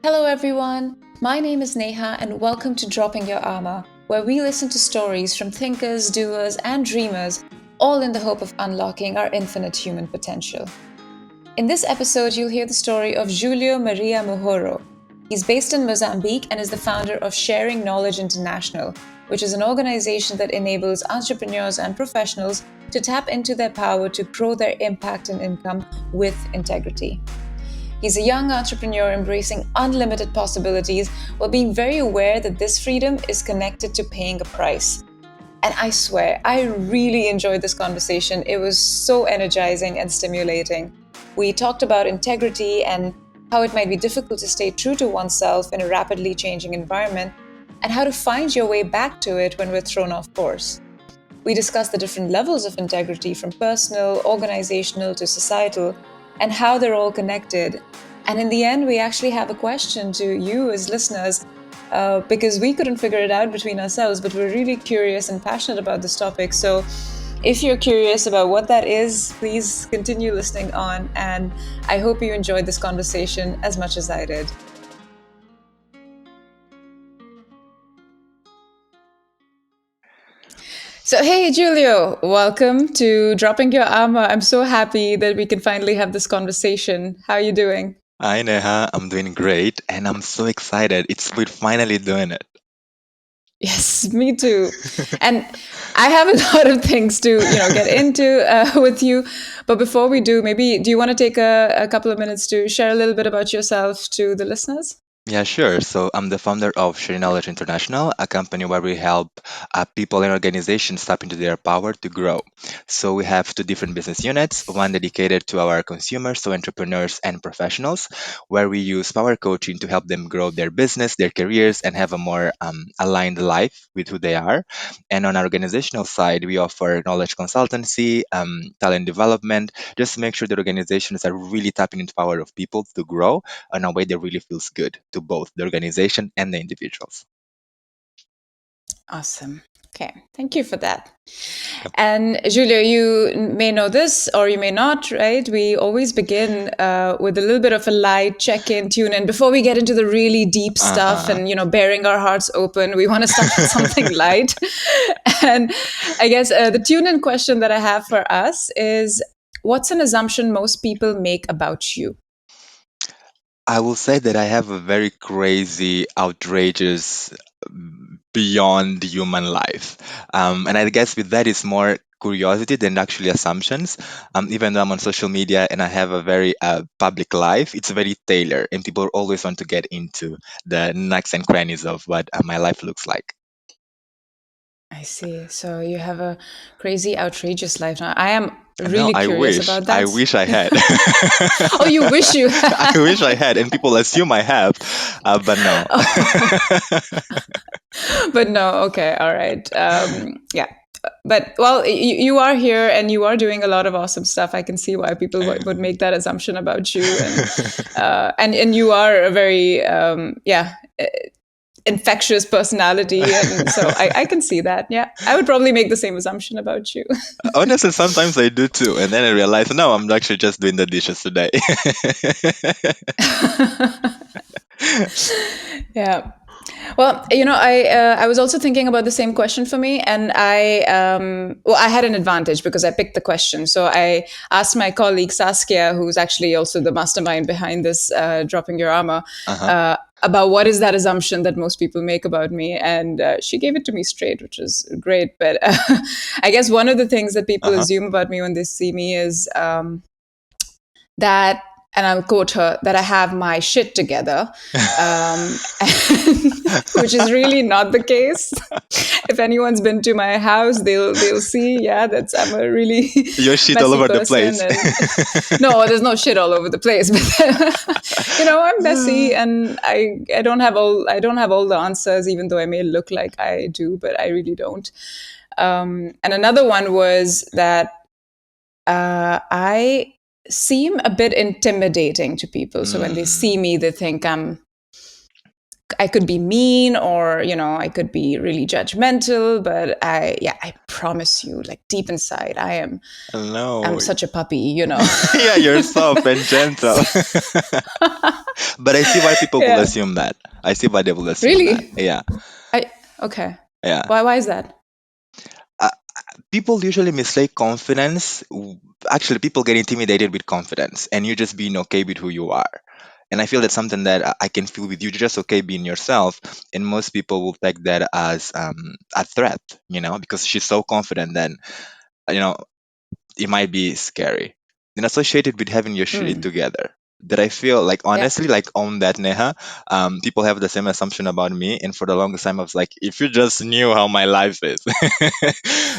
Hello, everyone. My name is Neha, and welcome to Dropping Your Armour, where we listen to stories from thinkers, doers, and dreamers, all in the hope of unlocking our infinite human potential. In this episode, you'll hear the story of Julio Maria Muhorro. He's based in Mozambique and is the founder of Sharing Knowledge International, which is an organization that enables entrepreneurs and professionals to tap into their power to grow their impact and income with integrity. He's a young entrepreneur embracing unlimited possibilities while being very aware that this freedom is connected to paying a price. And I swear, I really enjoyed this conversation. It was so energizing and stimulating. We talked about integrity and how it might be difficult to stay true to oneself in a rapidly changing environment, and how to find your way back to it when we're thrown off course. We discussed the different levels of integrity from personal, organizational to societal, and how they're all connected. And in the end, we actually have a question to you as listeners, because we couldn't figure it out between ourselves, but we're really curious and passionate about this topic. So if you're curious about what that is, please continue listening on. And I hope you enjoyed this conversation as much as I did. So, hey, Julio, welcome to Dropping Your Armor. I'm so happy that we can finally have this conversation. How are you doing? Hi Neha, I'm doing great and I'm so excited. We're finally doing it. Yes, me too. And I have a lot of things to, get into with you. But before we do, maybe do you want to take a couple of minutes to share a little bit about yourself to the listeners? Yeah, sure. So I'm the founder of Sharing Knowledge International, a company where we help people and organizations tap into their power to grow. So we have two different business units, one dedicated to our consumers, so entrepreneurs and professionals, where we use power coaching to help them grow their business, their careers, and have a more aligned life with who they are. And on our organizational side, we offer knowledge consultancy, talent development, just to make sure that organizations are really tapping into the power of people to grow in a way that really feels good to both the organization and the individuals. Awesome. Okay, thank you for that. Yep. And Julio, you may know this or you may not, right? We always begin with a little bit of a light check-in, tune-in before we get into the really deep stuff Uh-huh. and bearing our hearts open. We want to start with something light. And I guess the tune-in question that I have for us is, what's an assumption most people make about you? I will say that I have a very crazy, outrageous, beyond human life. And I guess with that, it's more curiosity than actually assumptions. Even though I'm on social media and I have a very public life, it's very tailored, and people always want to get into the nooks and crannies of what my life looks like. I see. So you have a crazy, outrageous life now. I am No, really I curious wish. about I that. wish I had. Oh, you wish you I had. wish I had, and people assume I have, but no. Oh, but no, okay, all right. Yeah. But well, you are here and you are doing a lot of awesome stuff. I can see why people would make that assumption about you, and you are a very infectious personality, and so I can see that. Yeah, I would probably make the same assumption about you. Honestly, sometimes I do too, and then I realize, no, I'm actually just doing the dishes today. Yeah. Well, I was also thinking about the same question for me, and I had an advantage because I picked the question. So I asked my colleague Saskia, who's actually also the mastermind behind this dropping your armor, Uh-huh. about what is that assumption that most people make about me, and she gave it to me straight, which is great. But I guess one of the things that people Uh-huh. assume about me when they see me is that, and I'll quote her, that I have my shit together, um, which is really not the case. If anyone's been to my house, they'll see, yeah, that's I'm a really Your shit all messy over the person, place. and no, there's no shit all over the place, but I'm messy, and I don't have all the answers, even though I may look like I do, but I really don't. And another one was that I seem a bit intimidating to people. So when they see Mm, me, they think I'm I could be mean, or I could be really judgmental, but I promise you, like deep inside, I'm No. such a puppy. Yeah, you're soft and gentle. But I see why people will Yeah. assume that. I see why they will assume that. Really? Yeah, I Okay. yeah. Why is that? Uh, People usually mistake confidence. Actually, people get intimidated with confidence, and you just being okay with who you are. And I feel that's something that I can feel with you. You're just okay being yourself, and most people will take that as a threat, because she's so confident. Then you know it might be scary. Then associated with having your shit Mm. together. That I feel like Yeah. honestly, like on that Neha, people have the same assumption about me, and for the longest time, I was like, if you just knew how my life is,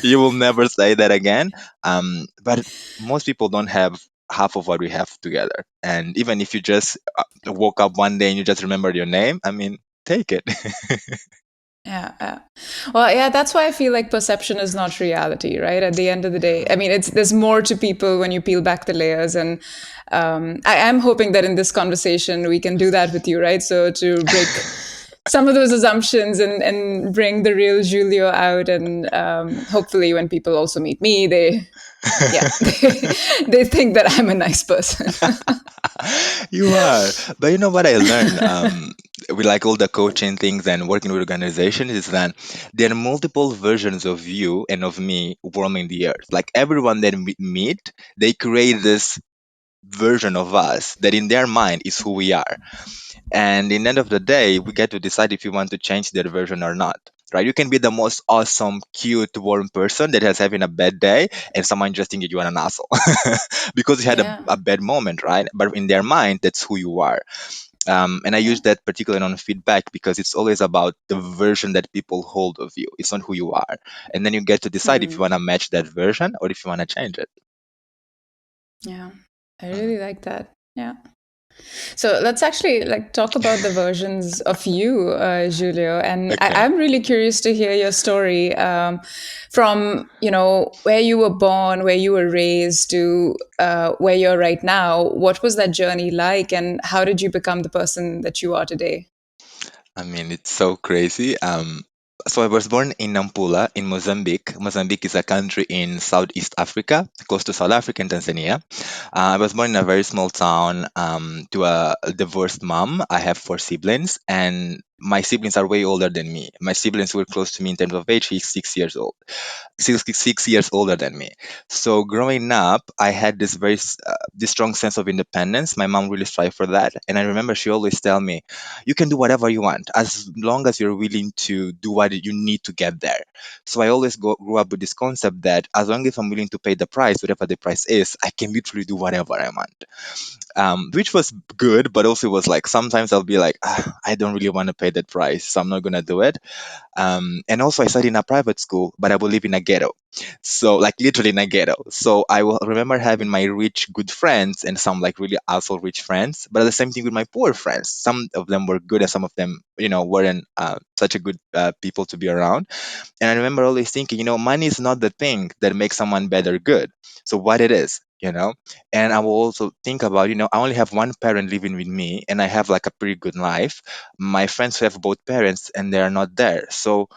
you will never say that again. But most people don't have half of what we have together, and even if you just woke up one day and you just remembered your name, I mean, take it. Yeah, yeah. Well, yeah, that's why I feel like perception is not reality, right? At the end of the day, I mean, there's more to people when you peel back the layers, and I am hoping that in this conversation we can do that with you, right? So to break some of those assumptions and bring the real Julio out, and hopefully when people also meet me, yeah, they think that I'm a nice person. You are. But you know what I learned with like all the coaching things and working with organizations is that there are multiple versions of you and of me roaming the earth. Like everyone that we meet, they create this version of us that in their mind is who we are. And in the end of the day, we get to decide if you want to change that version or not. Right? You can be the most awesome, cute, warm person that has having a bad day, and someone just thinking you are an asshole because you had Yeah. a bad moment, right? But in their mind, that's who you are. And I Yeah. use that particularly on feedback because it's always about the version that people hold of you. It's not who you are, and then you get to decide if you want Hmm. to match that version or if you want to change it. Yeah. I Mhm. really like that. Yeah. So let's actually like talk about the versions of you, Julio. And Okay. I'm really curious to hear your story, from where you were born, where you were raised, to where you're right now. What was that journey like, and how did you become the person that you are today? I mean, it's so crazy. So I was born in Nampula in Mozambique. Mozambique is a country in Southeast Africa, close to South Africa and Tanzania. I was born in a very small town to a divorced mom. I have four siblings, and my siblings are way older than me. My siblings were close to me in terms of age. He's 6 years old. 6 years older than me. So growing up, I had this strong sense of independence. My mom really strived for that, and I remember she always tell me, "You can do whatever you want as long as you're willing to do what you need to get there." So I always grew up with this concept that as long as I'm willing to pay the price, whatever the price is, I can literally do whatever I want. Which was good, but also was like sometimes I'll be like, I don't really want to pay that price, so I'm not gonna do it. And also, I studied in a private school, but I will live in a ghetto. So, like, literally in a ghetto. So, I will remember having my rich, good friends and some, like, really asshole rich friends. But the same thing with my poor friends. Some of them were good, and some of them, weren't such a good people to be around. And I remember always thinking, money is not the thing that makes someone better good. So what it is. And I will also think about, I only have one parent living with me and I have like a pretty good life. My friends who have both parents and they are not there. So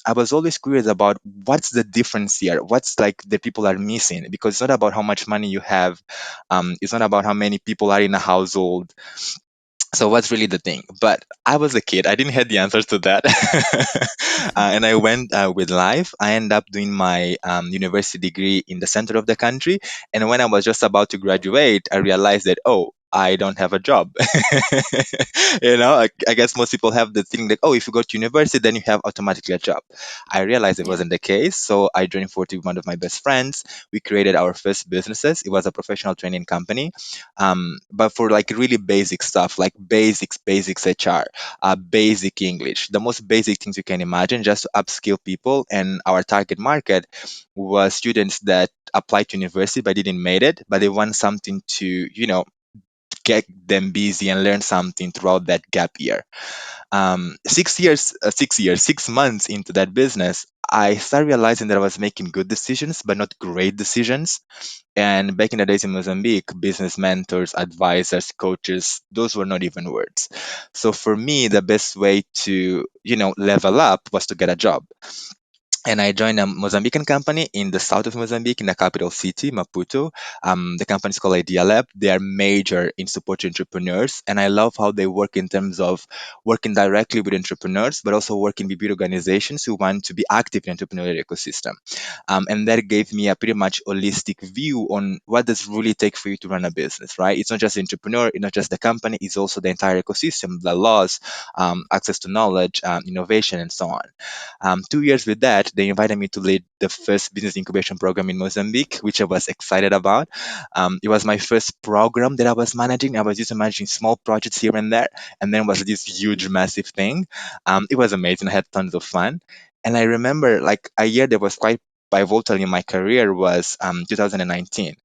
I was always curious about what's the difference here? What's like the people are missing? Because it's not about how much money you have. It's not about how many people are in a household. So what's really the thing? But I was a kid. I didn't have the answers to that. And I went with life. I ended up doing my university degree in the center of the country. And when I was just about to graduate, I realized that, oh, I don't have a job. I guess most people have the thing that, oh, if you go to university, then you have automatically a job. I realized it Yeah. wasn't the case. So I joined forty with one of my best friends. We created our first businesses. It was a professional training company, but for like really basic stuff like basics HR, basic English, the most basic things you can imagine, just to upskill people. And our target market was students that applied to university but didn't made it, but they want something to get them busy and learn something throughout that gap year. 6 months into that business, I started realizing that I was making good decisions, but not great decisions. And back in the days in Mozambique, business mentors, advisors, coaches, those were not even words. So for me, the best way to, level up was to get a job. And I joined a Mozambican company in the south of Mozambique, in the capital city, Maputo. The company is called Idea Lab. They are major in supporting entrepreneurs, and I love how they work in terms of working directly with entrepreneurs, but also working with big organizations who want to be active in the entrepreneurial ecosystem. And that gave me a pretty much holistic view on what does really take for you to run a business, right? It's not just the entrepreneur, it's not just the company, it's also the entire ecosystem, the laws, access to knowledge, innovation, and so on. 2 years with that, they invited me to lead the first business incubation program in Mozambique, which I was excited about. It was my first program that I was managing. I was used to managing small projects here and there, and then it was this huge, massive thing. It was amazing. I had tons of fun. And I remember like a year that was quite pivotal in my career was 2019.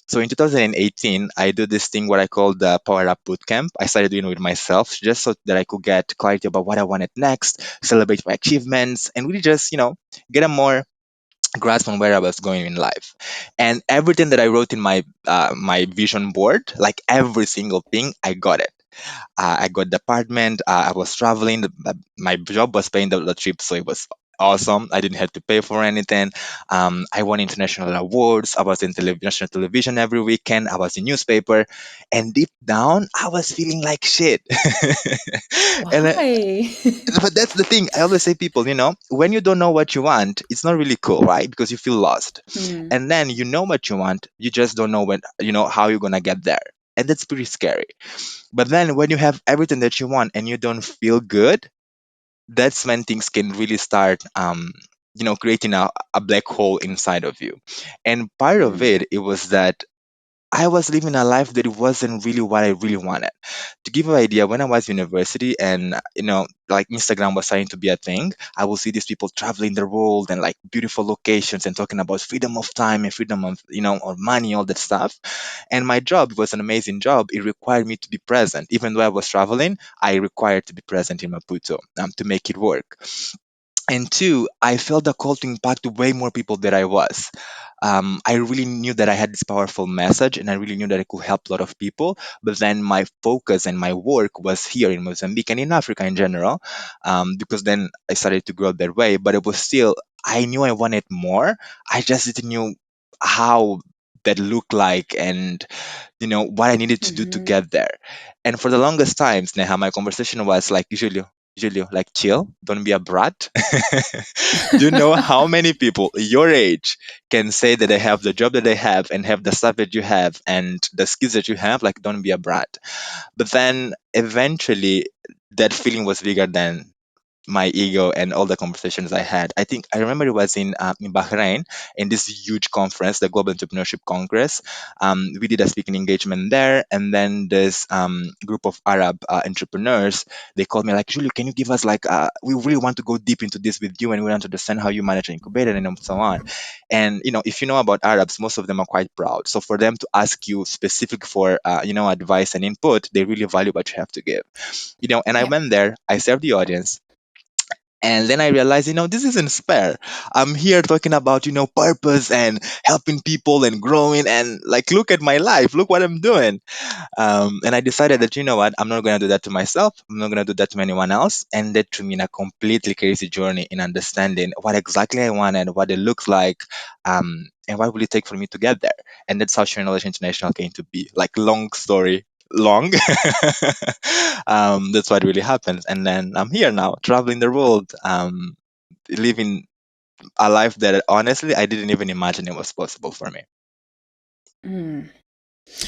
So in 2018, I did this thing what I call the Power Up Bootcamp. I started doing it with myself just so that I could get clarity about what I wanted next, celebrate my achievements, and really just, get a more grasp on where I was going in life. And everything that I wrote in my vision board, like every single thing, I got it. I got the apartment. I was traveling. My job was paying the trip, so it was awesome. I didn't have to pay for anything. I won international awards. I was in national television every weekend. I was in newspaper, and deep down, I was feeling like shit. and I, Why? but that's the thing. I always say, people, when you don't know what you want, it's not really cool, right? Because you feel lost. Hmm. And then you know what you want, you just don't know how you're gonna get there, and that's pretty scary. But then when you have everything that you want and you don't feel good, that's when things can really start, creating a black hole inside of you. And part of Hmm. it was that I was living a life that wasn't really what I really wanted. To give you an idea, when I was in university and like Instagram was starting to be a thing, I would see these people traveling the world and like beautiful locations and talking about freedom of time and freedom of of money, all that stuff. And my job was an amazing job. It required me to be present. Even though I was traveling, I required to be present in Maputo to make it work. And two, I felt the call to impact way more people than I was. I really knew that I had this powerful message and I really knew that I could help a lot of people. But then my focus and my work was here in Mozambique and in Africa in general, because then I started to grow that way. But it was still, I knew I wanted more. I just didn't know how that looked like and what I needed to do to Hmm. get there. And for the longest times, Neha, my conversation was like, Julio, like chill, don't be a brat. Do you know how many people your age can say that they have the job that they have and have the stuff that you have and the skills that you have? Like, don't be a brat. But then eventually, that feeling was bigger than my ego and all the conversations I had. I think I remember it was in Bahrain in this huge conference, the Global Entrepreneurship Congress. We did a speaking engagement there, and then this group of Arab entrepreneurs, they called me like, Julio, can you give us like we really want to go deep into this with you, and we want to understand how you manage an incubator and so on. And if you know about Arabs, most of them are quite proud. So for them to ask you specific for advice and input, they really value what you have to give. And I Yeah. went there, I served the audience, and then I realized, this isn't spare. I'm here talking about, purpose and helping people and growing and like, look at my life. Look what I'm doing. And I decided that, you know what, I'm not going to do that to myself. I'm not going to do that to anyone else. And that threw me in a completely crazy journey in understanding what exactly I wanted, what it looks like, and what will it take for me to get there. And that's how Sharing Knowledge International came to be. Like, long story long. That's what really happened. And then I'm here now, traveling the world, living a life that honestly I didn't even imagine it was possible for me. Hmm.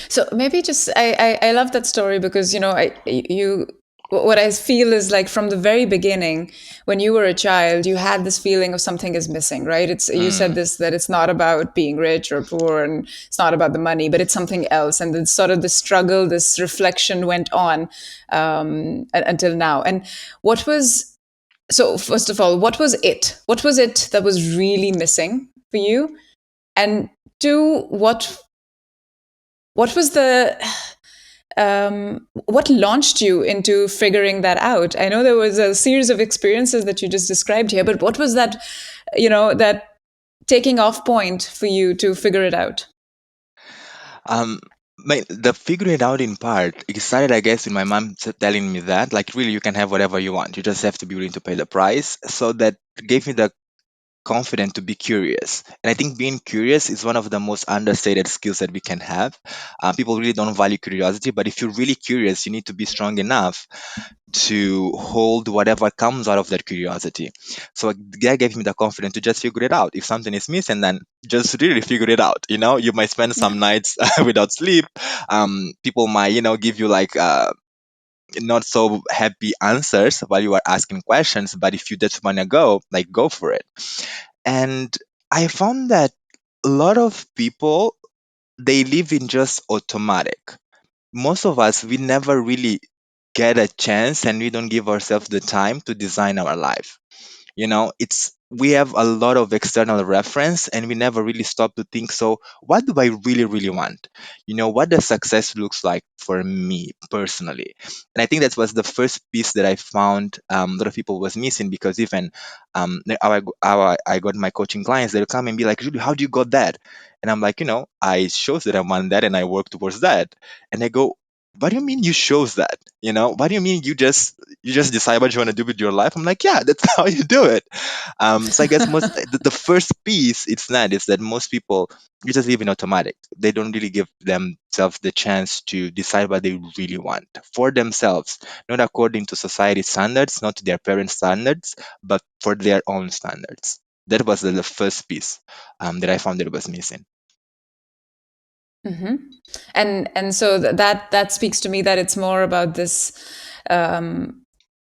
So maybe just I love that story because you what I feel is like from the very beginning when you were a child you had this feeling of something is missing, right? It's you said Mm, this that it's not about being rich or poor and it's not about the money but it's something else, and then sort of the struggle, this reflection went on until now. And what was so first of all, what was it that was really missing for you? And two, what was the what launched you into figuring that out? I know there was a series of experiences that you just described here, but what was that, that taking off point for you to figure it out? Um, the figuring it out in part, it started, I guess, with my mom telling me that, like, really, you can have whatever you want. You just have to be willing to pay the price. So that gave me the confident to be curious. And I think being curious is one of the most understated skills that we can have. People really don't value curiosity, but if you're really curious, you need to be strong enough to hold whatever comes out of that curiosity. So that gave me the confidence to just figure it out. If something is missing, then just really figure it out. You might spend Yeah. some nights without sleep. People might, give you like not so happy answers while you are asking questions. But if you just want to go, like, go for it. And I found that a lot of people, they live in just automatic. Most of us, we never really get a chance and we don't give ourselves the time to design our life. It's we have a lot of external reference and we never really stop to think, so what do I really really want? What does success looks like for me personally? And I think that was the first piece that I found a lot of people was missing, because even how I got my coaching clients, they'll come and be like, Julio, how do you got that? And I'm like, I shows that I want that and I work towards that. And they go, what do you mean you shows that? What do you mean you just decide what you want to do with your life? I'm like, yeah, that's how you do it. So I guess the first piece it's not is that most people, you just live in automatic. They don't really give themselves the chance to decide what they really want for themselves, not according to society standards, not to their parents' standards, but for their own standards. That was the first piece that I found that was missing. Hmm. And so that speaks to me that it's more about um,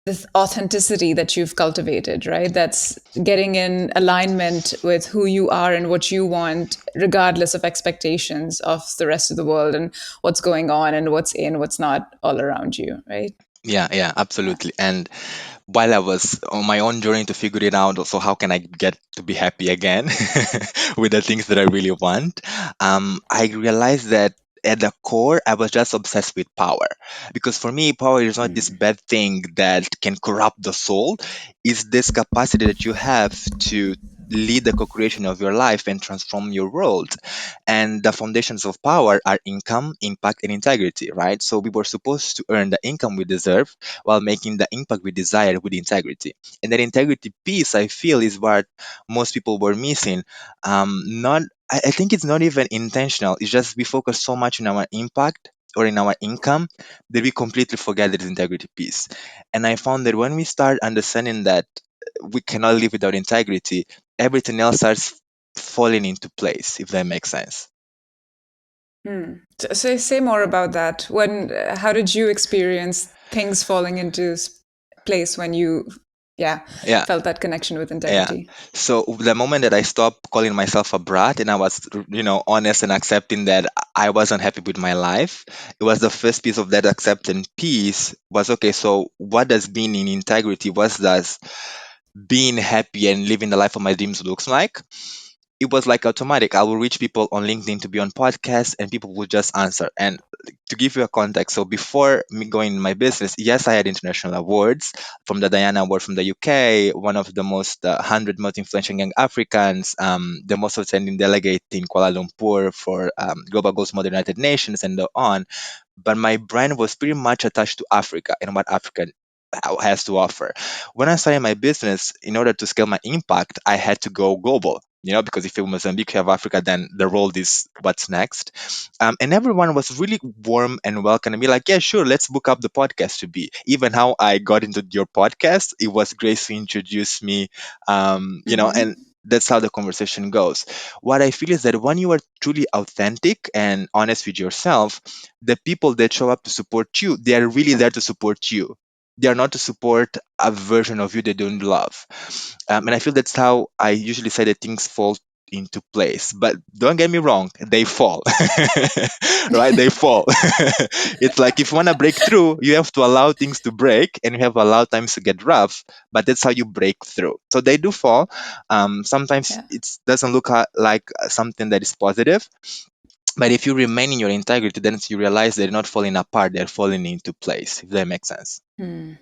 this authenticity that you've cultivated, right? That's getting in alignment with who you are and what you want, regardless of expectations of the rest of the world and what's going on and what's in, what's not all around you, right? Yeah, yeah, absolutely. And while I was on my own journey to figure it out, also how can I get to be happy again with the things that I really want, I realized that at the core, I was just obsessed with power. Because for me, power is not this Mm. bad thing that can corrupt the soul. It's this capacity that you have to lead the co-creation of your life and transform your world. And the foundations of power are income, impact, and integrity, right? So we were supposed to earn the income we deserve while making the impact we desire with integrity. And that integrity piece, I feel, is what most people were missing. Not, I think it's not even intentional. It's just we focus so much on our impact or in our income that we completely forget this integrity piece. And I found that when we start understanding that we cannot live without integrity, everything else starts falling into place, if that makes sense. Hmm. So say more about that. How did you experience things falling into place when you, yeah, Yeah. felt that connection with Yeah. integrity? So the moment that I stopped calling myself a brat and I was, honest and accepting that I wasn't happy with my life, it was the first piece of that acceptance piece was, okay, so what does being in integrity, what does being happy and living the life of my dreams looks like? It was like automatic. I will reach people on LinkedIn to be on podcasts and people will just answer. And to give you a context, so before me going in my business, yes, I had international awards from the Diana Award from the UK, one of the most 100 most influential young Africans, the most outstanding delegate in Kuala Lumpur for Global Goals Modern United Nations, and so on. But my brand was pretty much attached to Africa and what Africa has to offer. When I started my business, in order to scale my impact, I had to go global. Because if you're Mozambique, you have Africa, then the world is what's next. And everyone was really warm and welcome and be like, yeah, sure, let's book up the podcast to be. Even how I got into your podcast, it was Grace who introduced me, and Mm-hmm. that's how the conversation goes. What I feel is that when you are truly authentic and honest with yourself, the people that show up to support you, they are really there to support you. They are not to support a version of you they don't love. And I feel that's how I usually say that things fall into place. But don't get me wrong, they fall. Right? They fall. It's like if you want to break through, you have to allow things to break and you have to allow times to get rough, but that's how you break through. So they do fall. Sometimes Yeah. it doesn't look like something that is positive, But if you remain in your integrity, then you realize they're not falling apart, they're falling into place, if that makes sense. Hmm.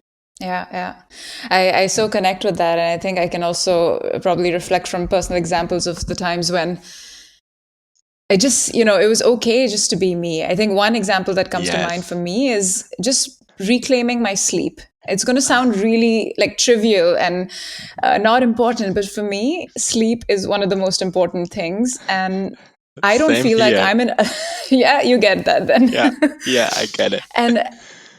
Yeah, yeah. I so connect with that. And I think I can also probably reflect from personal examples of the times when I just, it was okay just to be me. I think one example that comes to mind for Yes. me is just reclaiming my sleep. It's going to sound really like trivial and not important, but for me, sleep is one of the most important things. And I don't Same feel like here. I'm in, yeah, you get that then. Yeah. Yeah, I get it. And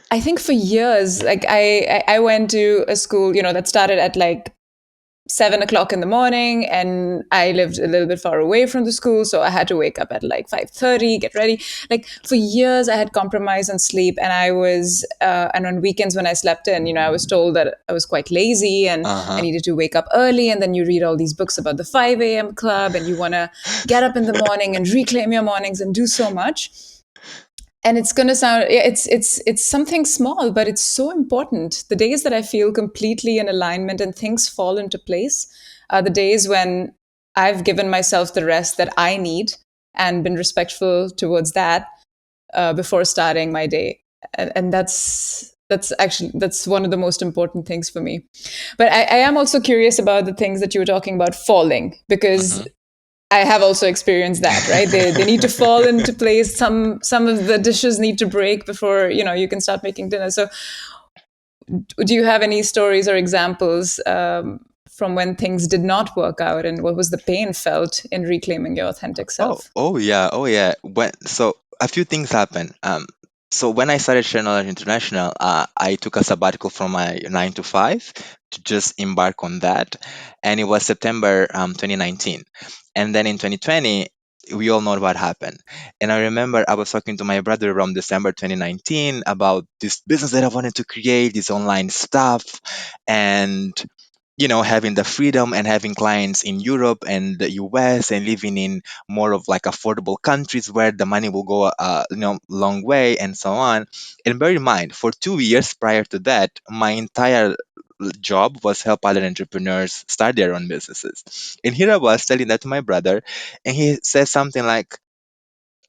I think for years, like I went to a school, that started at like 7 o'clock in the morning, and I lived a little bit far away from the school, so I had to wake up at like 5:30, get ready. Like for years, I had compromised on sleep, and and on weekends when I slept in, I was told that I was quite lazy and I Uh-huh. needed to wake up early. And then you read all these books about the 5 a.m. club, and you want to get up in the morning and reclaim your mornings and do so much. And it's going to sound, yeah, it's something small, but it's so important. The days that I feel completely in alignment and things fall into place are the days when I've given myself the rest that I need and been respectful towards that before starting my day. And that's one of the most important things for me. But I am also curious about the things that you were talking about falling, because Mhm. I have also experienced that, right? They need to fall into place. Some of the dishes need to break before you can start making dinner. So, do you have any stories or examples from when things did not work out, and what was the pain felt in reclaiming your authentic Oh, self? oh yeah, oh yeah. A few things happen. So when I started Share Knowledge International, I took a sabbatical from my 9 to 5 to just embark on that, and it was September 2019, and then in 2020. We all know what happened. And I remember I was talking to my brother around December 2019 about this business that I wanted to create, this online stuff. And having the freedom and having clients in Europe and the US and living in more of like affordable countries where the money will go long way and so on. And bear in mind, for 2 years prior to that, my entire job was help other entrepreneurs start their own businesses. And here I was telling that to my brother, and he says something like,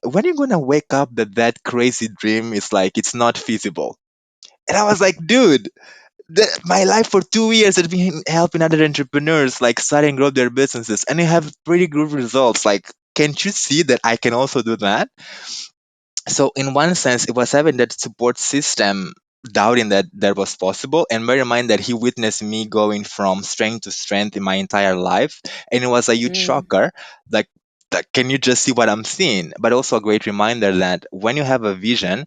when are you gonna wake up that crazy dream is like it's not feasible? And I was like, dude, my life for 2 years has been helping other entrepreneurs like start and grow their businesses, and I have pretty good results. Like, can't you see that I can also do that? So in one sense, it was having that support system, doubting that that was possible. And bear in mind that he witnessed me going from strength to strength in my entire life, and it was a huge Mm, shocker. Like, can you just see what I'm seeing? But also a great reminder that when you have a vision,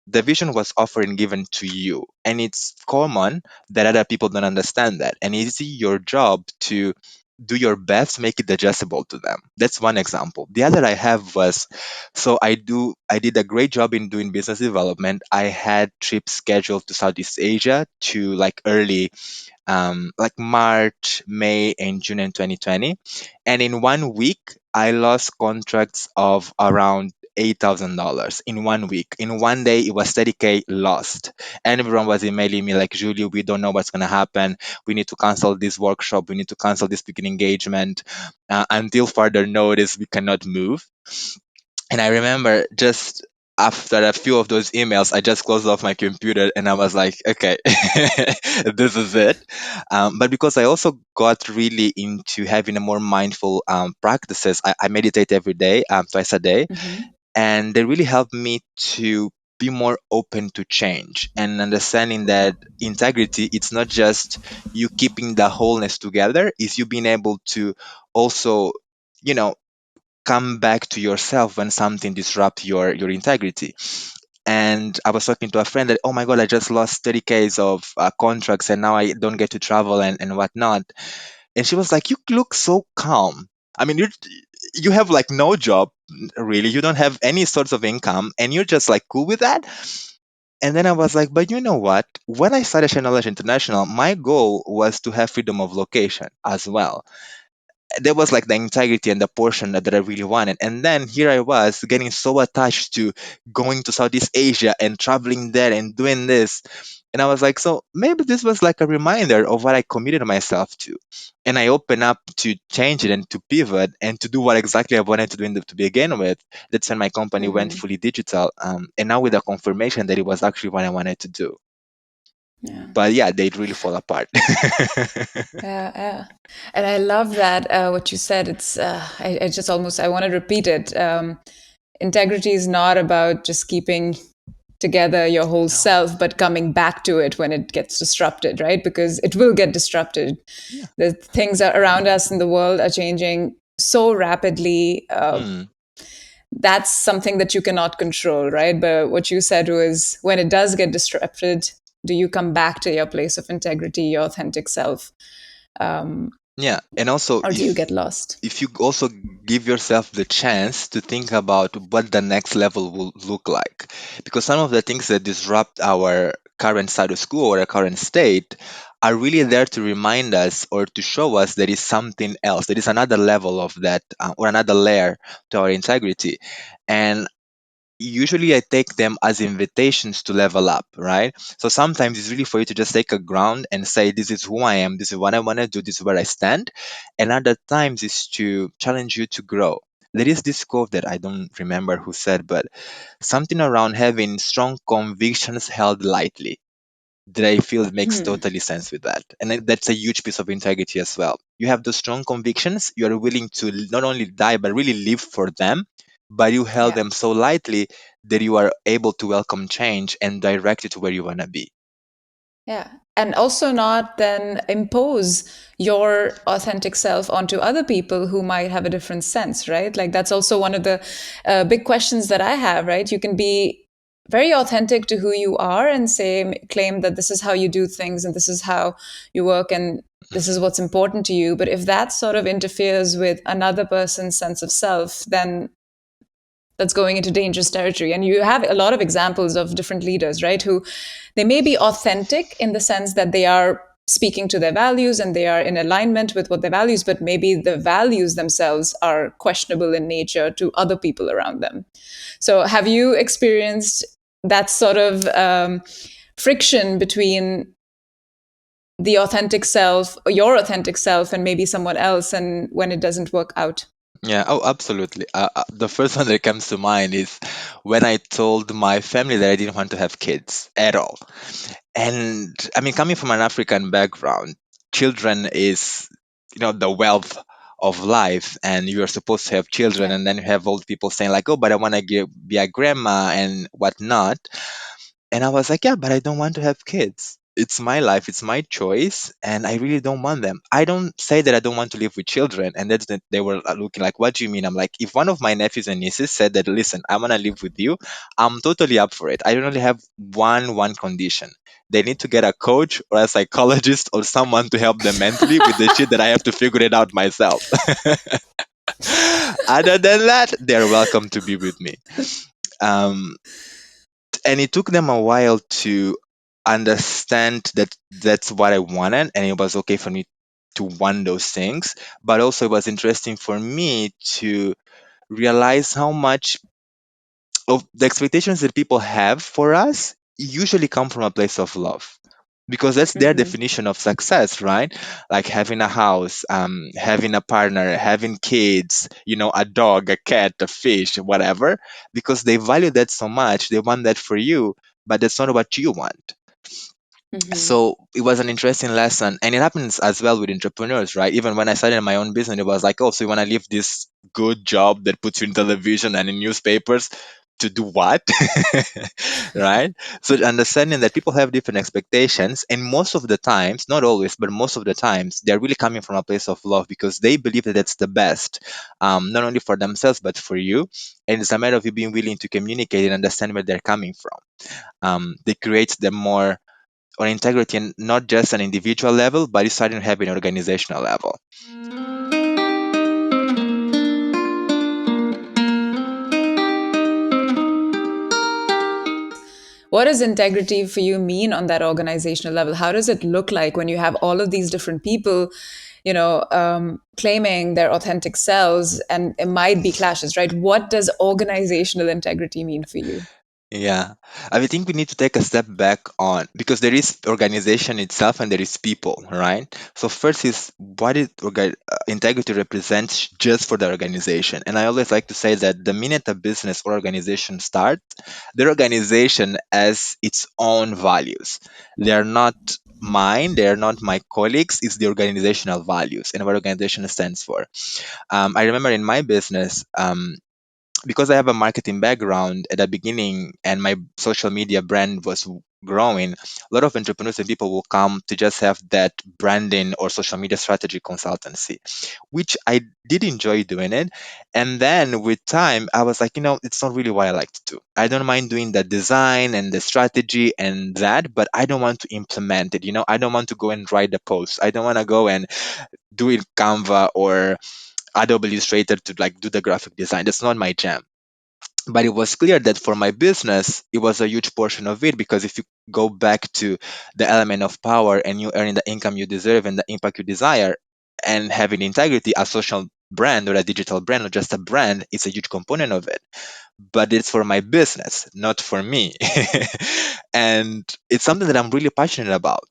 the vision was offered and given to you, and it's common that other people don't understand that, and it's your job to do your best to make it digestible to them. That's one example. The other I have was, so I did a great job in doing business development. I had trips scheduled to Southeast Asia to like early like March, May, and June in 2020. And in 1 week, I lost contracts of around $8,000 in 1 week. In one day, it was 30K lost. And everyone was emailing me like, Julio, we don't know what's going to happen. We need to cancel this workshop. We need to cancel this speaking engagement. Until further notice, we cannot move. And I remember just after a few of those emails, I just closed off my computer and I was like, okay, this is it. But because I also got really into having a more mindful practices, I meditate every day, twice a day, mhm, and they really helped me to be more open to change and understanding that integrity, it's not just you keeping the wholeness together, it's you being able to also, you know, come back to yourself when something disrupts your integrity. And I was talking to a friend that, oh my god, I just lost 30Ks of contracts and now I don't get to travel and whatnot. And she was like, you look so calm. I mean, you have like no job really, you don't have any sorts of income, and you're just like cool with that. And then I was like, but you know what, when I started Channel International, my goal was to have freedom of location as well. there was like the integrity and the portion that I really wanted. And then here I was getting so attached to going to Southeast Asia and traveling there and doing this. And I was like, so maybe this was like a reminder of what I committed myself to. And I opened up to change it and to pivot and to do what exactly I wanted to do to begin with. That's when my company went Hmm. fully digital. And now with the confirmation that it was actually what I wanted to do. Yeah. But yeah, they'd really fall apart. Yeah, yeah, and I love that what you said. It's I just almost I want to repeat it. Integrity is not about just keeping together your whole No. self, but coming back to it when it gets disrupted, right? Because it will get disrupted. Yeah. The things around us in the world are changing so rapidly. Mm. That's something that you cannot control, right? But what you said was when it does get disrupted, do you come back to your place of integrity, your authentic self, um, Yeah. And also, or do you get lost? if you also give yourself the chance to think about what the next level will look like, because some of the things that disrupt our current status quo or our current state are really there to remind us or to show us there is something else, there is another level of that, or another layer to our integrity. And usually I take them as invitations to level up, right? So sometimes it's really for you to just take a ground and say, this is who I am, this is what I want to do, this is where I stand. And other times is to challenge you to grow. There is this quote that I don't remember who said, but something around having strong convictions held lightly, that I feel makes Hmm. totally sense with that. And that's a huge piece of integrity as well. You have those strong convictions, you are willing to not only die, but really live for them, but you held Yeah. them so lightly that you are able to welcome change and direct it to where you want to be. Yeah. And also not then impose your authentic self onto other people who might have a different sense, right? Like that's also one of the big questions that I have, right? You can be very authentic to who you are and claim that this is how you do things and this is how you work and this is Mhm. what's important to you. But if that sort of interferes with another person's sense of self, then that's going into dangerous territory. And you have a lot of examples of different leaders, right, who they may be authentic in the sense that they are speaking to their values and they are in alignment with what their values, but maybe the values themselves are questionable in nature to other people around them. So have you experienced that sort of friction between the authentic self, or your authentic self, and maybe someone else, and when it doesn't work out? Yeah, oh, absolutely. The first one that comes to mind is when I told my family that I didn't want to have kids at all. And I mean, coming from an African background, children is, the wealth of life, and you are supposed to have children, Yeah. and then you have old people saying like, "Oh, but I want to be a grandma and whatnot." And I was like, yeah, but I don't want to have kids. It's my life, it's my choice, and I really don't want them. I don't say that I don't want to live with children. And that's that they were looking like, what do you mean? I'm like, if one of my nephews and nieces said that, listen, I want to live with you, I'm totally up for it. I don't only have one condition. They need to get a coach or a psychologist or someone to help them mentally with the shit that I have to figure it out myself. Other than that, they're welcome to be with me. Um, and it took them a while to understand that that's what I wanted, and it was okay for me to want those things. But also, it was interesting for me to realize how much of the expectations that people have for us usually come from a place of love, because that's their Hmm. definition of success, right? Like having a house, having a partner, having kids, a dog, a cat, a fish, whatever, because they value that so much, they want that for you, but that's not what you want. Hmm. So it was an interesting lesson, and it happens as well with entrepreneurs, right? Even when I started my own business, it was like, oh, so you want to leave this good job that puts you in television and in newspapers to do what? Right? So understanding that people have different expectations, and most of the times, not always, but most of the times, they're really coming from a place of love because they believe that that's the best, not only for themselves but for you. And it's a matter of you being willing to communicate and understand where they're coming from. They create the more on integrity, and not just an individual level, but it's starting to have an organizational level. what does integrity for you mean on that organizational level? How does it look like when you have all of these different people, claiming their authentic selves, and it might be clashes, right? What does organizational integrity mean for you? Yeah, I think we need to take a step back on because there is organization itself and there is people, right? So first is what integrity represents just for the organization. And I always like to say that the minute a business or organization starts, their organization has its own values. They are not mine, they are not my colleagues, it's the organizational values and what organization stands for. I remember in my business, because I have a marketing background at the beginning and my social media brand was growing, a lot of entrepreneurs and people will come to just have that branding or social media strategy consultancy, which I did enjoy doing it. And then with time, I was like, it's not really what I like to do. I don't mind doing the design and the strategy and that, but I don't want to implement it. I don't want to go and write the post. I don't want to go and do it Canva or Adobe Illustrator to like do the graphic design. That's not my jam. But it was clear that for my business, it was a huge portion of it because if you go back to the element of power and you earning the income you deserve and the impact you desire and having integrity, a social brand or a digital brand or just a brand, it's a huge component of it. But it's for my business, not for me. And it's something that I'm really passionate about.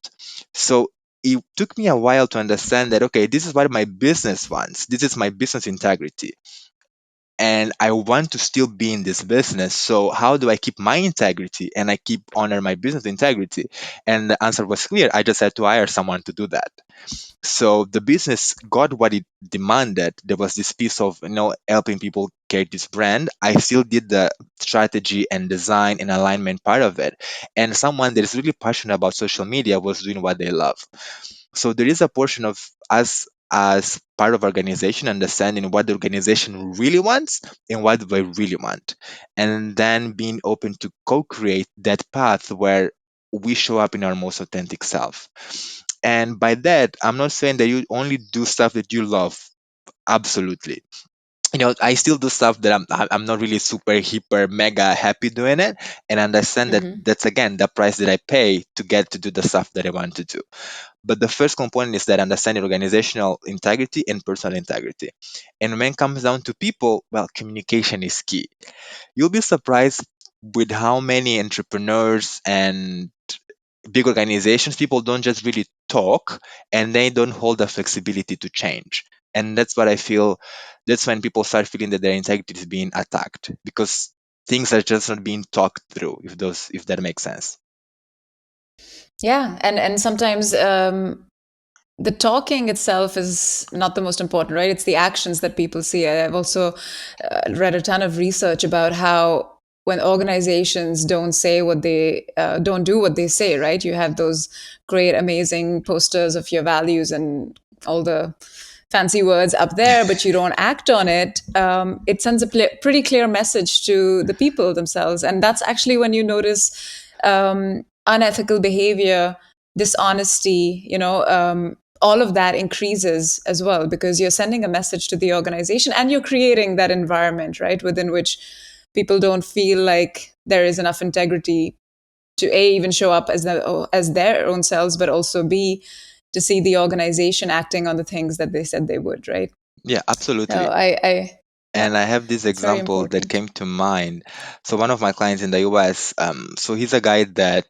So it took me a while to understand that, okay, this is what my business wants. This is my business integrity and I want to still be in this business. So how do I keep my integrity and I keep honor my business integrity? And the answer was clear. I just had to hire someone to do that. So the business got what it demanded. There was this piece of helping people create this brand. I still did the strategy and design and alignment part of it. And someone that is really passionate about social media was doing what they love. So there is a portion of us as part of organization understanding what the organization really wants and what they really want, and then being open to co-create that path where we show up in our most authentic self. And by that, I'm not saying that you only do stuff that you love. Absolutely. I still do stuff that I'm not really super hyper mega happy doing it, and understand that Hmm. that's again the price that I pay to get to do the stuff that I want to do. But the first component is that understanding organizational integrity and personal integrity. And when it comes down to people, well, communication is key. You'll be surprised with how many entrepreneurs and big organizations, people don't just really talk and they don't hold the flexibility to change. And that's what I feel. That's when people start feeling that their integrity is being attacked because things are just not being talked through, if that makes sense. Yeah, and sometimes the talking itself is not the most important, right? It's the actions that people see. I've also read a ton of research about how when organizations don't do what they say, right? You have those great, amazing posters of your values and all the fancy words up there, but you don't act on it. It sends a pretty clear message to the people themselves, and that's actually when you notice unethical behavior, dishonesty, all of that increases as well because you're sending a message to the organization and you're creating that environment, right, within which people don't feel like there is enough integrity to a even show up as their own selves, but also b to see the organization acting on the things that they said they would, right? Yeah, So absolutely. yeah, And I have this it's very example that important. came to mind. So one of my clients in the US, so he's a guy that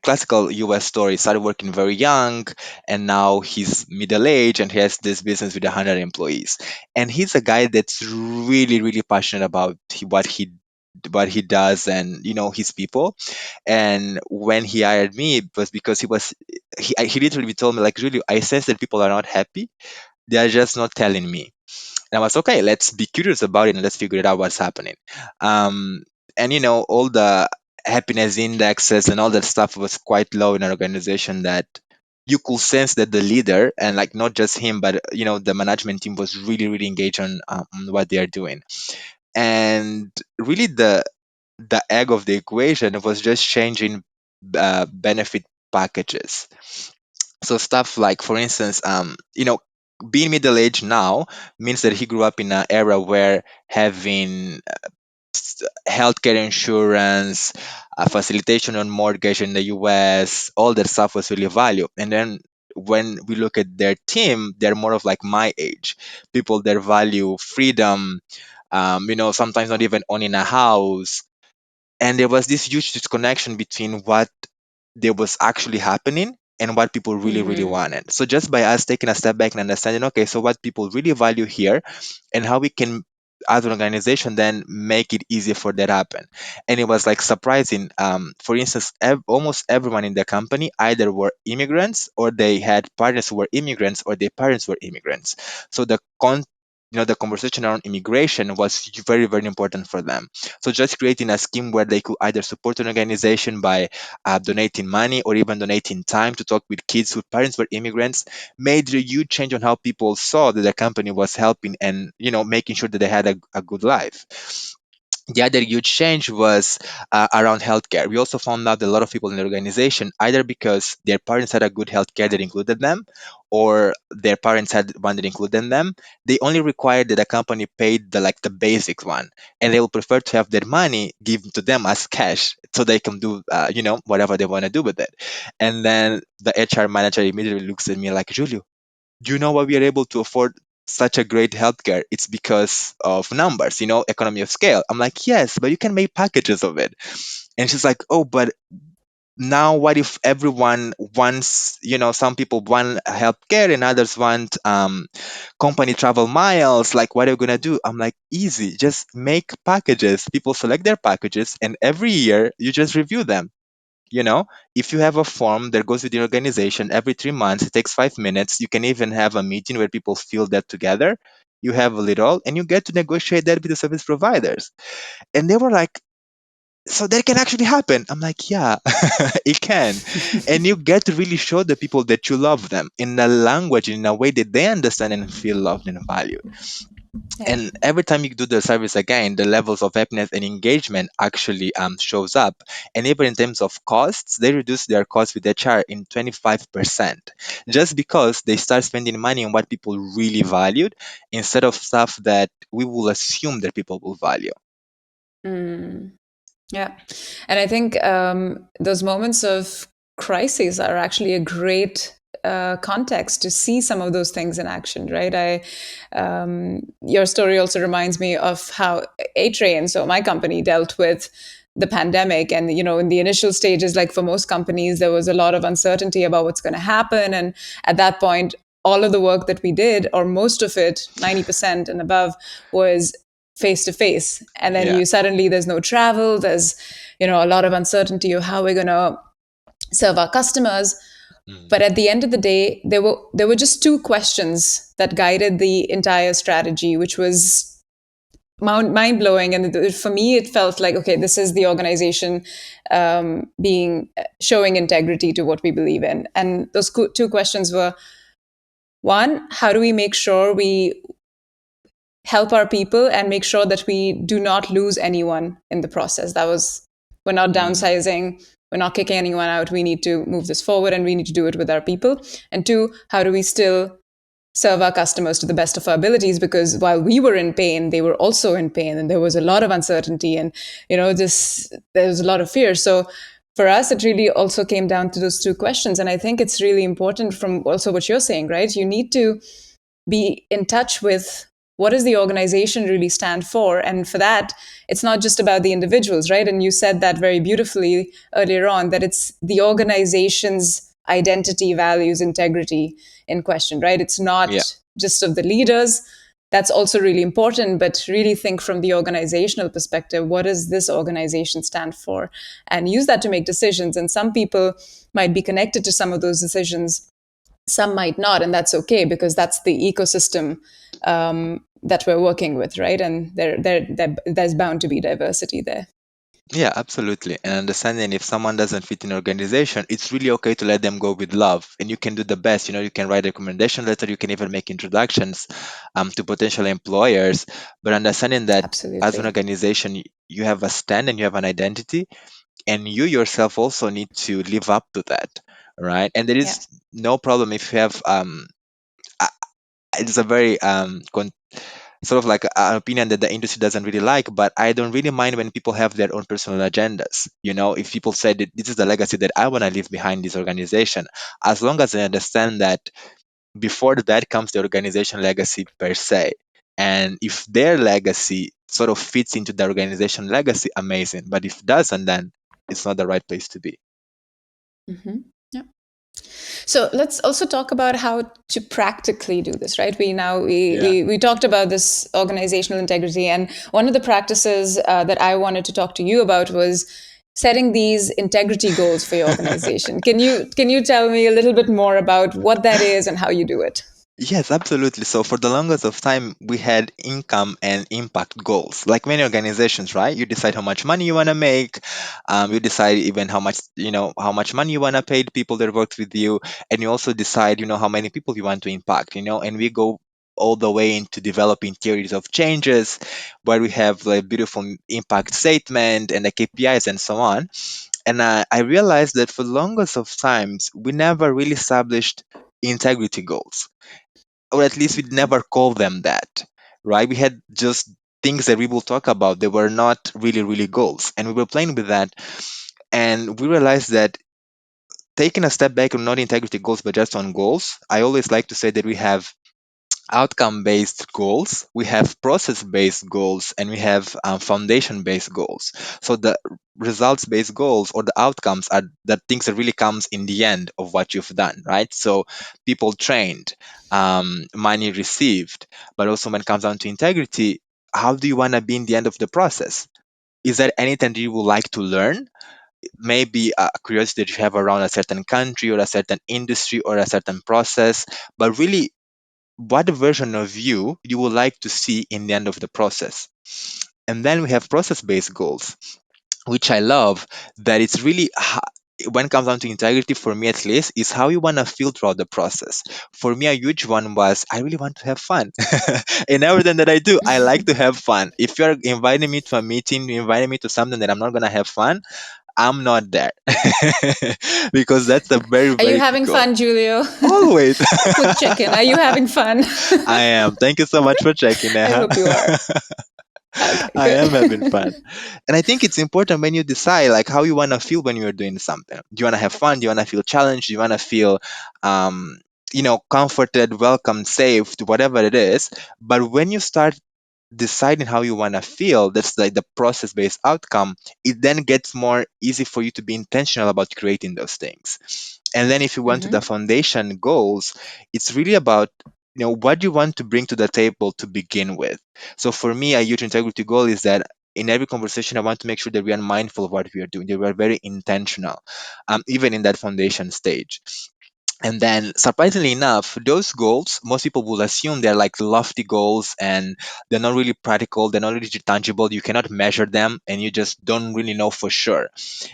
classical US story started working very young, and now he's middle aged and he has this business with 100 employees. And he's a guy that's really, really passionate about what he does and his people. And when he hired me, it was because he literally told me like, really, I sense that people are not happy. They are just not telling me. And I was okay. Let's be curious about it and let's figure it out what's happening. Um, and all the happiness indexes and all that stuff was quite low in our organization. That you could sense that the leader and like not just him, but the management team was really, really engaged on what they are doing. And really, the egg of the equation was just changing benefit packages. So stuff like, for instance, being middle aged now means that he grew up in an era where having healthcare insurance, facilitation on mortgage in the US, all that stuff was really valued. And then when we look at their team, they're more of like my age, people that value freedom, sometimes not even owning a house. And there was this huge disconnection between what there was actually happening and what people really, really Mm-hmm. wanted. So just by us taking a step back and understanding, okay, so what people really value here and how we can as an organization then make it easier for that happen. And it was like surprising. For instance, almost everyone in the company either were immigrants or they had partners who were immigrants or their parents were immigrants. So the conversation around immigration was very, very important for them. So just creating a scheme where they could either support an organization by donating money or even donating time to talk with kids whose parents were immigrants made a huge change on how people saw that the company was helping and making sure that they had a good life. The other huge change was around healthcare. We also found out that a lot of people in the organization, either because their parents had a good healthcare that included them, or their parents had one that included them, they only required that the company paid the basic one, and they will prefer to have their money given to them as cash so they can do whatever they want to do with it. And then the HR manager immediately looks at me like, Julio, do you know why we are able to afford such a great healthcare? It's because of numbers, economy of scale. I'm like, yes, but you can make packages of it. And she's like, oh, but now what if everyone wants, some people want healthcare and others want company travel miles? Like, what are you going to do? I'm like, easy, just make packages. People select their packages, and every year you just review them. you know if you have a form that goes with the organization every 3 months, it takes 5 minutes. You can even have a meeting where people fill that together. You have a little and you get to negotiate that with the service providers. And they were like, so that can actually happen. I'm like, yeah, it can. And you get to really show the people that you love them in a language, in a way that they understand and feel loved and valued. Yeah. And every time you do the service again, the levels of happiness and engagement actually shows up. And even in terms of costs, they reduce their costs with HR in 25%, just because they start spending money on what people really valued instead of stuff that we will assume that people will value. Mm. Yeah. And I think those moments of crises are actually a great context to see some of those things in action, right? Your story also reminds me of how A-Train, so my company, dealt with the pandemic. And, in the initial stages, like for most companies, there was a lot of uncertainty about what's going to happen. And at that point, all of the work that we did, or most of it, 90% and above, was face to face. And then Yeah. you suddenly, there's no travel, there's a lot of uncertainty of how we're going to serve our customers. Mm. But at the end of the day, there were just two questions that guided the entire strategy, which was mind blowing. And for me, it felt like, okay, this is the organization being showing integrity to what we believe in. And those two questions were: one, how do we make sure we help our people and make sure that we do not lose anyone in the process? That was, we're not Mm. downsizing, we're not kicking anyone out. We need to move this forward and we need to do it with our people. And two, how do we still serve our customers to the best of our abilities? Because while we were in pain, they were also in pain, and there was a lot of uncertainty, and this there was a lot of fear. So for us, it really also came down to those two questions. And I think it's really important, from also what you're saying, right? You need to be in touch with what does the organization really stand for. And for that, it's not just about the individuals, right? And you said that very beautifully earlier on, that it's the organization's identity, values, integrity in question, right? It's Yeah. not just of the leaders. That's also really important, but really think from the organizational perspective: what does this organization stand for? And use that to make decisions. And some people might be connected to some of those decisions, some might not, and that's okay, because that's the ecosystem that we're working with, right? And there's bound to be diversity there. Yeah, absolutely. And understanding if someone doesn't fit in an organization, it's really okay to let them go with love. And you can do the best. You can write a recommendation letter, you can even make introductions to potential employers. But understanding that as an Absolutely. organization, you have a stand and you have an identity, and you yourself also need to live up to that. Right. And there Yeah. is no problem if you have, it's a very sort of like an opinion that the industry doesn't really like, but I don't really mind when people have their own personal agendas. If people say that this is the legacy that I want to leave behind this organization, as long as I understand that before that comes the organization legacy per se. And if their legacy sort of fits into the organization legacy, amazing. But if it doesn't, then it's not the right place to be. Hmm. Yeah. So let's also talk about how to practically do this, right? Yeah. We talked about this organizational integrity, and one of the practices that I wanted to talk to you about was setting these integrity goals for your organization. Can you tell me a little bit more about what that is and how you do it? Yes, absolutely. So for the longest of time, we had income and impact goals. Like many organizations, right? You decide how much money you want to make. You decide even how much money you want to pay the people that worked with you, and you also decide, how many people you want to impact. And we go all the way into developing theories of changes, where we have like beautiful impact statement and the KPIs and so on. And I realized that for the longest of times, we never really established integrity goals, or at least we never called them that, right? We had just things that we will talk about. They were not really, really goals. And we were playing with that. And we realized that taking a step back on not integrity goals, but just on goals, I always like to say that we have outcome based goals, we have process based goals, and we have foundation based goals. So the results based goals or the outcomes are the things that really comes in the end of what you've done, right? So people trained, money received. But also when it comes down to integrity, how do you want to be in the end of the process? Is there anything that you would like to learn? Maybe a curiosity that you have around a certain country or a certain industry or a certain process, but really, what version of you would like to see in the end of the process. And then we have process based goals, which I love, that it's really when it comes down to integrity, for me at least, is how you want to feel throughout the process. For me, a huge one was I really want to have fun. In everything that I do, I like to have fun. If you're inviting me to a meeting, you inviting me to something that I'm not going to have fun, I'm not there. Because that's a very, Are you very key having goal. fun, Julio? Always. A quick check-in. Are you having fun? I am. Thank you so much for checking, I Neha. hope you are. Okay, I am having good. fun. And I think it's important when you decide like how you want to feel when you're doing something. Do you want to have fun? Do you want to feel challenged? Do you want to feel um comforted, welcomed, safe, whatever it is. But when you start deciding how you want to feel, that's like the process based outcome, it then gets more easy for you to be intentional about creating those things. And then if you went to the Hmm. foundation goals, it's really about what you want to bring to the table to begin with. So for me, a huge integrity goal is that in every conversation, I want to make sure that we are mindful of what we are doing, that we are very intentional, even in that foundation stage. And then, surprisingly enough, those goals, most people will assume they're like lofty goals and they're not really practical, they're not really tangible, you cannot measure them, and you just don't really know for sure.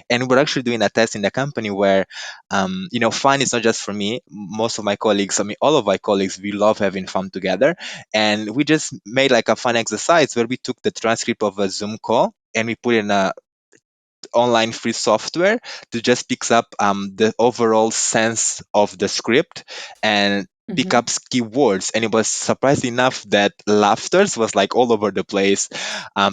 And we're actually doing a test in the company where, fun is not just for me. Most of my colleagues, I mean, all of my colleagues, we love having fun together. And we just made like a fun exercise where we took the transcript of a Zoom call and we put in a online free software to just picks up the overall sense of the script and pick up Hmm. keywords. And it was surprising enough that laughters was like all over the place.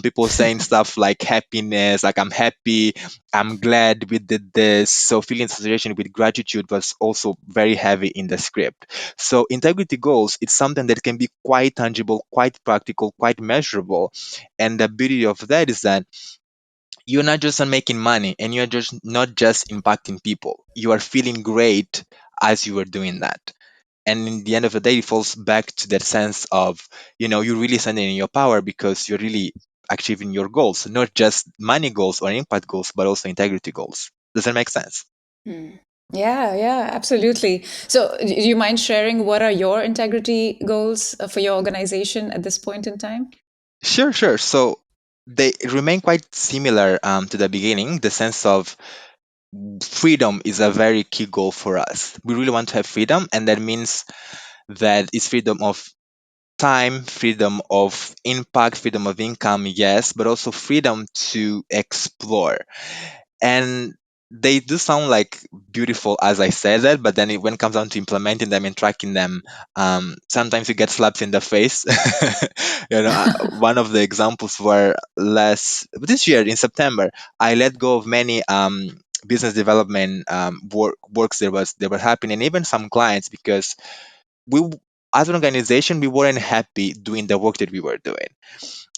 People saying stuff like happiness, like I'm happy, I'm glad we did this. So feeling association with gratitude was also very heavy in the script. So integrity goals, it's something that can be quite tangible, quite practical, quite measurable. And the beauty of that is that you're not just on making money and you're just not just impacting people. You are feeling great as you are doing that. And in the end of the day, it falls back to that sense of, you're really standing in your power because you're really achieving your goals, not just money goals or impact goals, but also integrity goals. Does that make sense? Hmm. Yeah, yeah, absolutely. So, do you mind sharing what are your integrity goals for your organization at this point in time? Sure, sure. So they remain quite similar to the beginning. The sense of freedom is a very key goal for us. We really want to have freedom, and that means that it's freedom of time, freedom of impact, freedom of income, yes, but also freedom to explore. And they do sound like beautiful as I say that, but then when it comes down to implementing them and tracking them, sometimes you get slaps in the face. One of the examples were less this year in September. I let go of many business development works that were happening, even some clients, because we, as an organization, we weren't happy doing the work that we were doing.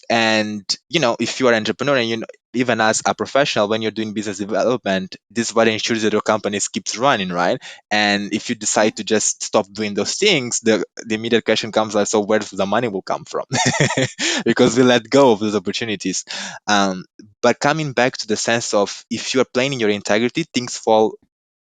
And if you are an entrepreneur, and even as a professional, when you're doing business development, this is what ensures that your company keeps running, right? And if you decide to just stop doing those things, the immediate question comes like, so where does the money will come from? Because we let go of those opportunities. um, but coming back to the sense of, if you are playing in your integrity, things fall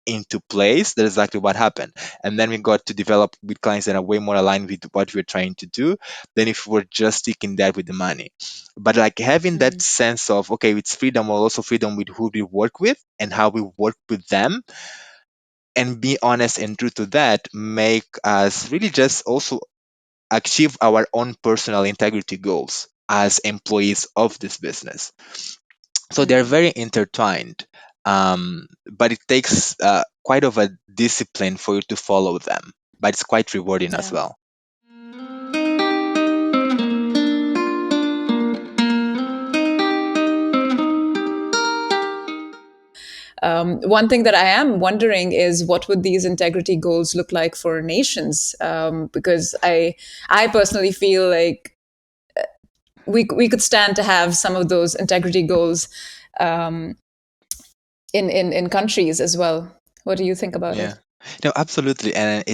into place. That's exactly what happened. And then we got to develop with clients that are way more aligned with what we're trying to do than if we're just sticking there with the money. But like having that Mm, sense of, okay, it's freedom, or also freedom with who we work with and how we work with them, and be honest and true to that, make us really just also achieve our own personal integrity goals as employees of this business. So they're mm, very intertwined, but it takes quite of a discipline for you to follow them, but it's quite rewarding as yeah. well. One thing that I am wondering is what would these integrity goals look like for nations? Because I personally feel like we could stand to have some of those integrity goals um, in countries as well. What do you think about Yeah, it? no, absolutely. And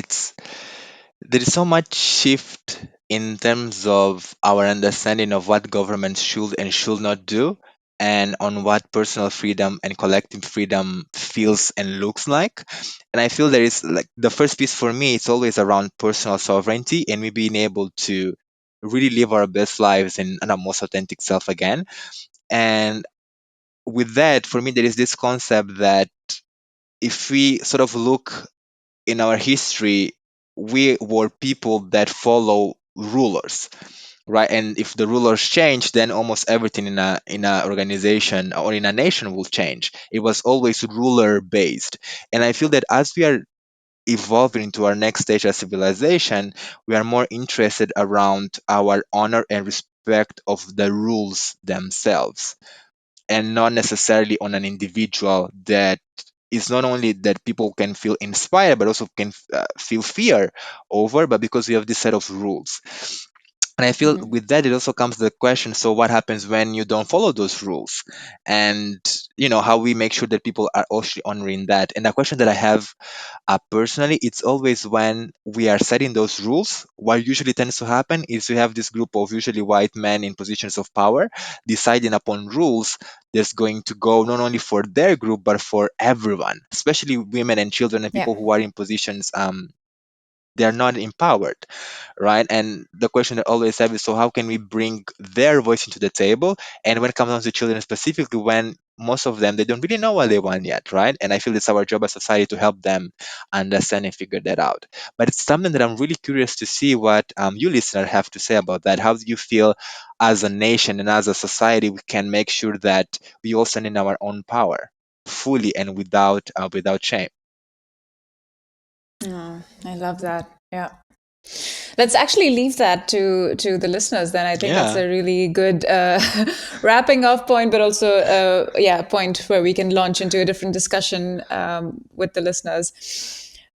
there is so much shift in terms of our understanding of what governments should and should not do, and on what personal freedom and collective freedom feels and looks like. And I feel there is, like, the first piece for me, it's always around personal sovereignty and we being able to really live our best lives in our most authentic self again. And with that, for me, there is this concept that if we sort of look in our history, we were people that follow rulers, right? And if the rulers change, then almost everything in a organization or in a nation will change. It was always ruler based. And I feel that as we are evolving into our next stage of civilization, we are more interested around our honor and respect of the rules themselves, and not necessarily on an individual that is not only that people can feel inspired but also can feel fear over, but because we have this set of rules. And I feel Mm, with that it also comes the question, so what happens when you don't follow those rules? And how we make sure that people are also honoring that. And the question that I have, personally, it's always when we are setting those rules, what usually tends to happen is you have this group of usually white men in positions of power deciding upon rules that's going to go not only for their group but for everyone, especially women and children and yeah. people who are in positions they are not empowered, right? And the question that I always have is, so how can we bring their voice into the table? And when it comes down to children specifically, when most of them, they don't really know what they want yet, right? And I feel it's our job as society to help them understand and figure that out. But it's something that I'm really curious to see what you listener have to say about that. How do you feel as a nation and as a society we can make sure that we all stand in our own power fully and without shame? Oh, I love that. Yeah. Let's actually leave that to the listeners. Then I think that's Yeah. a really good wrapping off point, but also yeah, a point where we can launch into a different discussion with the listeners.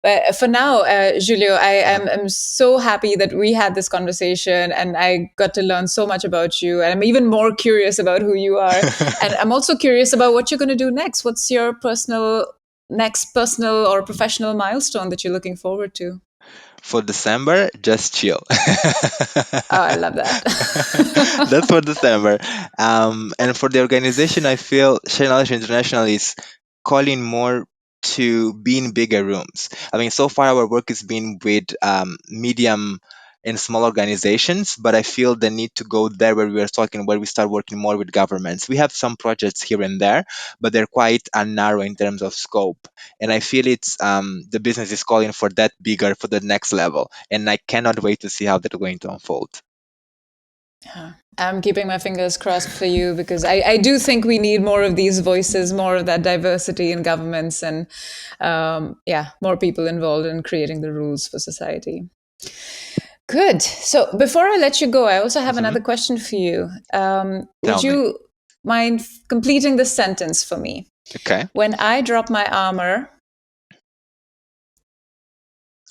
But for now, Julio, I'm so happy that we had this conversation and I got to learn so much about you. And I'm even more curious about who you are. And I'm also curious about what you're going to do next. What's your next personal or professional milestone that you're looking forward to? For December, just chill. Oh, I love that. That's for December. And for the organization, I feel Share Knowledge International is calling more to be in bigger rooms. I mean, so far our work has been with medium and small organizations, but I feel the need to go there where we are talking, where we start working more with governments. We have some projects here and there, but they're quite narrow in terms of scope. And I feel it's the business is calling for that bigger, for the next level, and I cannot wait to see how they're going to unfold. I'm keeping my fingers crossed for you because I do think we need more of these voices, more of that diversity in governments, and more people involved in creating the rules for society. Good. So before I let you go, I also have Mhm. another question for you. Would Tell me. you mind completing this sentence for me? Okay. When I drop my armor,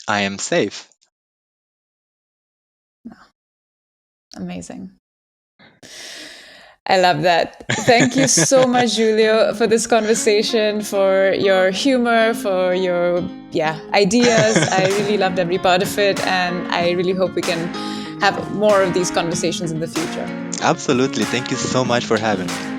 I am safe. amazing. I love that. Thank you so much, Julio, for this conversation, for your humor, for your ideas. I really loved every part of it, and I really hope we can have more of these conversations in the future. Absolutely. Thank you so much for having me.